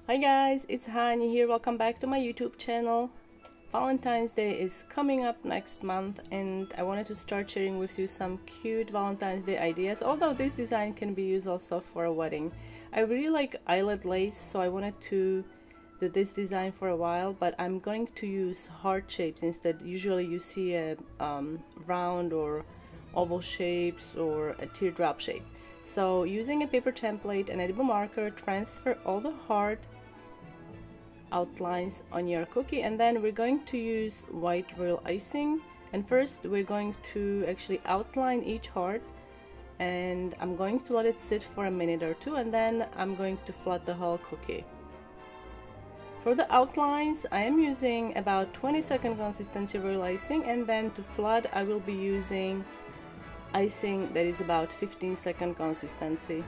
Hi guys, it's Hani here. Welcome back to my YouTube channel. Valentine's Day is coming up next month and I wanted to start sharing with you some cute Valentine's Day ideas, although this design can be used also for a wedding. I really like eyelet lace, so I wanted to do this design for a while, but I'm going to use heart shapes instead. Usually you see a round or oval shapes or a teardrop shape. So using a paper template and edible marker, transfer all the heart outlines on your cookie, and then we're going to use white royal icing. And first we're going to actually outline each heart, and I'm going to let it sit for a minute or two, and then I'm going to flood the whole cookie. For the outlines I am using about 20-second consistency royal icing, and then to flood I will be using icing that is about 15-second consistency.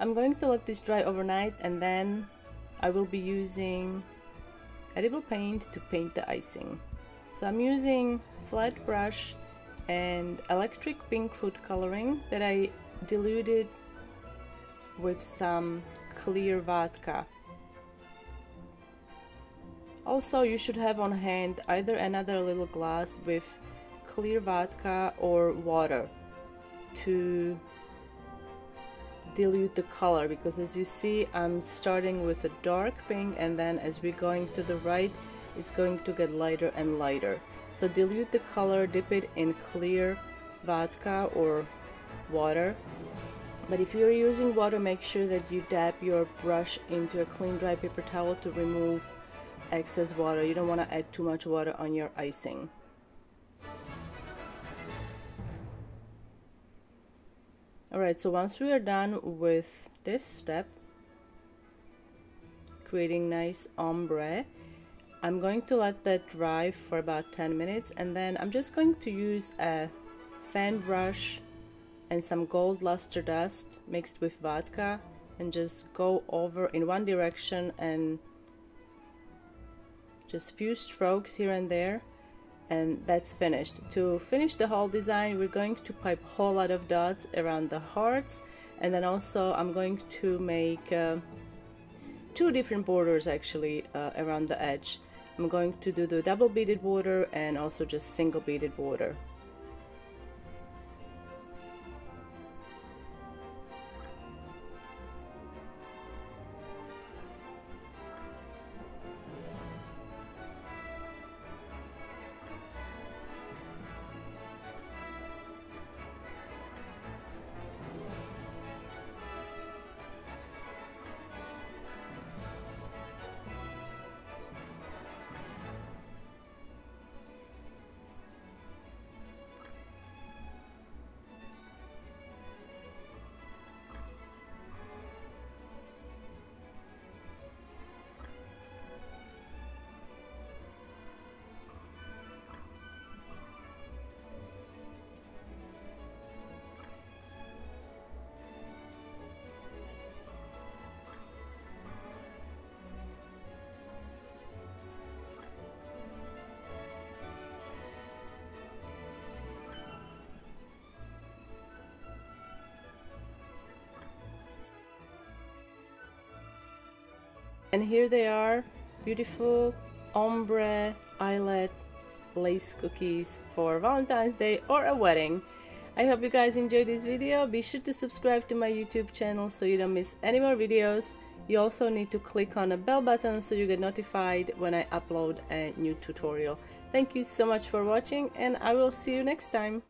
I'm going to let this dry overnight, and then I will be using edible paint to paint the icing. So I'm using flat brush and electric pink food coloring that I diluted with some clear vodka. Also, you should have on hand either another little glass with clear vodka or water to dilute the color, because as you see I'm starting with a dark pink, and then as we're going to the right it's going to get lighter and lighter. So dilute the color, dip it in clear vodka or water, but if you're using water, make sure that you dab your brush into a clean dry paper towel to remove excess water. You don't want to add too much water on your icing. Alright, so once we are done with this step, creating nice ombre, I'm going to let that dry for about 10 minutes, and then I'm just going to use a fan brush and some gold luster dust mixed with vodka and just go over in one direction and just few strokes here and there, and that's finished. To finish the whole design, we're going to pipe a whole lot of dots around the hearts, and then also I'm going to make two different borders actually around the edge. I'm going to do the double beaded border and also just single beaded border. And here they are, beautiful ombre eyelet lace cookies for Valentine's Day or a wedding. I hope you guys enjoyed this video. Be sure to subscribe to my YouTube channel so you don't miss any more videos. You also need to click on the bell button so you get notified when I upload a new tutorial. Thank you so much for watching, and I will see you next time.